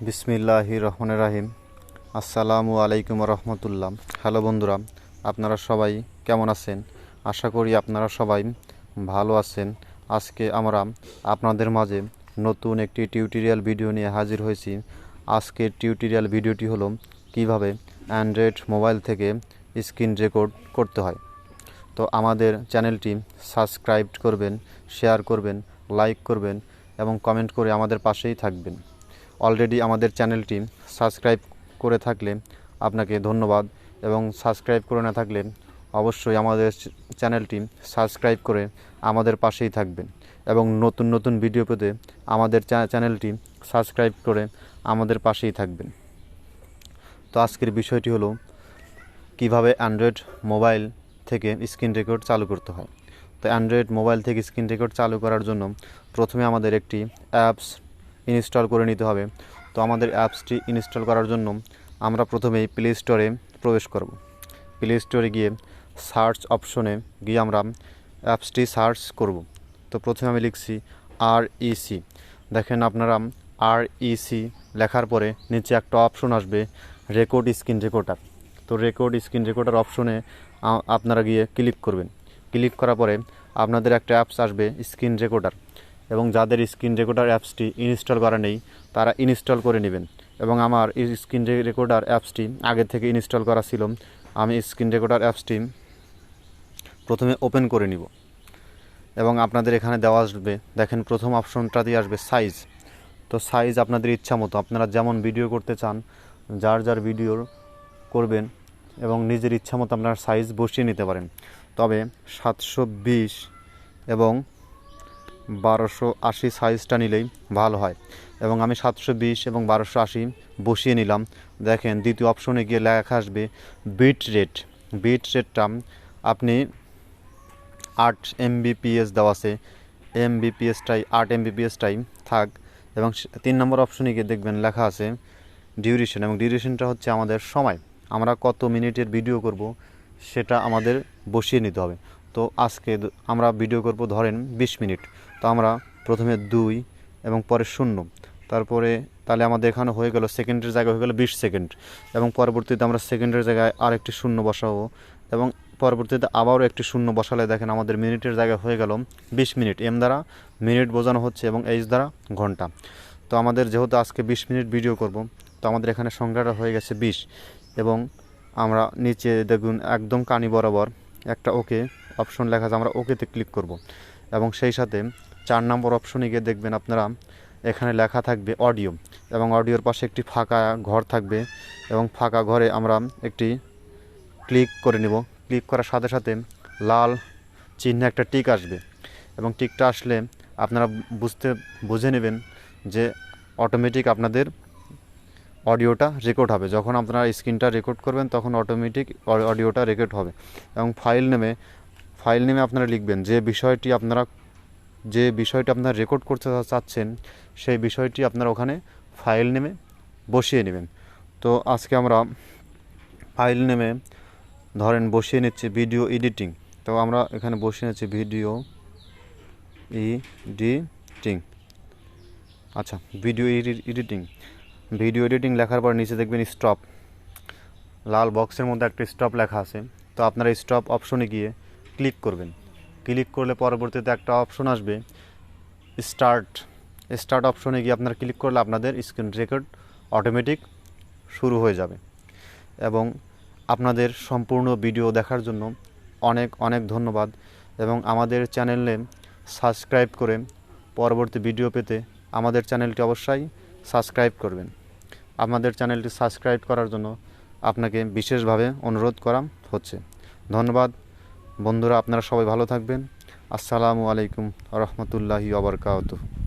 বিসমিল্লাহির রহমানির রহিম। আসসালামু আলাইকুম রহমতুল্লাহ। হ্যালো বন্ধুরা, আপনারা সবাই কেমন আছেন? আশা করি আপনারা সবাই ভালো আছেন। আজকে আমরা আপনাদের মাঝে নতুন একটি টিউটোরিয়াল ভিডিও নিয়ে হাজির হয়েছি। আজকের টিউটোরিয়াল ভিডিওটি হলো কিভাবে অ্যান্ড্রয়েড মোবাইল থেকে স্ক্রিন রেকর্ড করতে হয়। তো আমাদের চ্যানেলটি সাবস্ক্রাইব করবেন, শেয়ার করবেন, লাইক করবেন এবং কমেন্ট করে আমাদের পাশেই থাকবেন। অলরেডি আমাদের চ্যানেলটি সাবস্ক্রাইব করে থাকলে আপনাকে ধন্যবাদ, এবং সাবস্ক্রাইব করে না থাকলে অবশ্যই আমাদের চ্যানেলটি সাবস্ক্রাইব করে আমাদের পাশেই থাকবেন এবং নতুন নতুন ভিডিও পেতে আমাদের চ্যানেলটি সাবস্ক্রাইব করে আমাদের পাশেই থাকবেন। তো আজকের বিষয়টি হলো কিভাবে অ্যান্ড্রয়েড মোবাইল থেকে স্ক্রিন রেকর্ড চালু করতে হয়। তো অ্যান্ড্রয়েড মোবাইল থেকে স্ক্রিন রেকর্ড চালু করার জন্য প্রথমে আমাদের একটি অ্যাপস ইনস্টল করে নিতে হবে। তো আমাদের অ্যাপসটি ইনস্টল করার জন্য আমরা প্রথমেই প্লে স্টোরে প্রবেশ করব। প্লে স্টোরে গিয়ে সার্চ অপশনে গিয়ে আমরা অ্যাপসটি সার্চ করব। তো প্রথমে আমি লিখছি REC। দেখেন আপনারা REC লেখার পরে নিচে একটা অপশন আসবে রেকর্ড স্ক্রিন রেকর্ডার। তো রেকর্ড স্ক্রিন রেকর্ডার অপশনে আপনারা গিয়ে ক্লিক করবেন। ক্লিক করার পরে আপনাদের একটা অ্যাপস আসবে স্ক্রিন রেকর্ডার, এবং যাদের স্ক্রিন রেকর্ডার অ্যাপসটি ইনস্টল করা নেই তারা ইনস্টল করে নেবেন। এবং আমার এই স্ক্রিন রেকর্ডার অ্যাপসটি আগে থেকে ইনস্টল করা ছিল। আমি স্ক্রিন রেকর্ডার অ্যাপসটি প্রথমে ওপেন করে নিব, এবং আপনাদের এখানে দেওয়া আসবে, দেখেন প্রথম অপশনটা দিয়ে আসবে সাইজ। তো সাইজ আপনাদের ইচ্ছা মতো, আপনারা যেমন ভিডিও করতে চান, যার যার ভিডিও করবেন এবং নিজের ইচ্ছা মতো আপনার সাইজ বসিয়ে নিতে পারেন। তবে 720 এবং 1280 সাইজটা নিলেই ভালো হয়, এবং আমি 720 এবং 1280 বসিয়ে নিলাম। দেখেন দ্বিতীয় অপশনে গিয়ে লেখা আসবে বিট রেট। বিট রেটটা আপনি 8 Mbps দেওয়া আছে, Mbpsটাই 8 Mbpsটাই থাক। এবং 3 নম্বর অপশনে গিয়ে দেখবেন লেখা আছে ডিউরেশন, এবং ডিউরেশনটা হচ্ছে আমাদের সময়, আমরা কত মিনিটের ভিডিও করব সেটা আমাদের বসিয়ে নিতে হবে। তো আজকে আমরা ভিডিও করব ধরেন 20 মিনিট। তো আমরা প্রথমে 2 এবং পরে 0, তারপরে তাহলে আমাদের এখানে হয়ে গেল সেকেন্ডের জায়গায় হয়ে গেল 20 সেকেন্ড, এবং পরবর্তীতে আমরা সেকেন্ডের জায়গায় আরেকটি 0 বসাবো, এবং পরবর্তীতে আবারও একটি 0 বসালে দেখেন আমাদের মিনিটের জায়গায় হয়ে গেল 20 মিনিট। এম দ্বারা মিনিট বোঝানো হচ্ছে এবং এইচ দ্বারা ঘন্টা। তো আমাদের যেহেতু আজকে 20 মিনিট ভিডিও করব, তো আমাদের এখানে সংখ্যাটা হয়ে গেছে 20। এবং আমরা নিচে দেখুন একদম কানি বরাবর একটা ওকে অপশন লেখা আছে, আমরা ওকেতে ক্লিক করব। এবং সেই সাথে 4 নম্বর অপশনে গিয়ে দেখবেন আপনারা এখানে লেখা থাকবে অডিও, এবং অডিওর পাশে একটি ফাঁকা ঘর থাকবে, এবং ফাঁকা ঘরে আমরা একটি ক্লিক করে নেব। ক্লিক করার সাথে সাথে লাল চিহ্নে একটা টিক আসবে, এবং টিকটা আসলে আপনারা বুঝে নেবেন যে অটোমেটিক আপনাদের অডিওটা রেকর্ড হবে। যখন আপনারা স্ক্রিনটা রেকর্ড করবেন তখন অটোমেটিক অডিওটা রেকর্ড হবে। এবং ফাইল নেমে আপনারা লিখবেন যে বিষয়টি আপনারা রেকর্ড করতে চাচ্ছেন, সেই বিষয়টি আপনারা ওখানে ফাইল নেমে বসিয়ে নেবেন। তো আজকে আমরা ফাইল নেমে ধরেন বসিয়ে নিচ্ছি ভিডিও এডিটিং। তো আমরা এখানে বসিয়ে নিচ্ছি ভিডিও এডিটিং। আচ্ছা, ভিডিও এডিটিং লেখার পর নিচে দেখবেন স্টপ, লাল বক্সের মধ্যে একটা স্টপ লেখা আছে। তো আপনারা স্টপ অপশনে গিয়ে ক্লিক করবেন। ক্লিক করলে পরবর্তীতে একটা অপশন আসবে স্টার্ট অপশনে গিয়ে আপনারা ক্লিক করলে আপনাদের স্ক্রিন রেকর্ড অটোমেটিক শুরু হয়ে যাবে। এবং আপনাদের সম্পূর্ণ ভিডিও দেখার জন্য অনেক অনেক ধন্যবাদ, এবং আমাদের চ্যানেলে সাবস্ক্রাইব করে পরবর্তী ভিডিও পেতে আমাদের চ্যানেলটি অবশ্যই সাবস্ক্রাইব করবেন। আমাদের চ্যানেলটি সাবস্ক্রাইব করার জন্য আপনাকে বিশেষভাবে অনুরোধ করা হচ্ছে। ধন্যবাদ বন্ধুরা, আপনারা সবাই ভালো থাকবেন। আসসালামু আলাইকুম রহমতুল্লাহি ওয়া বারাকাতুহু।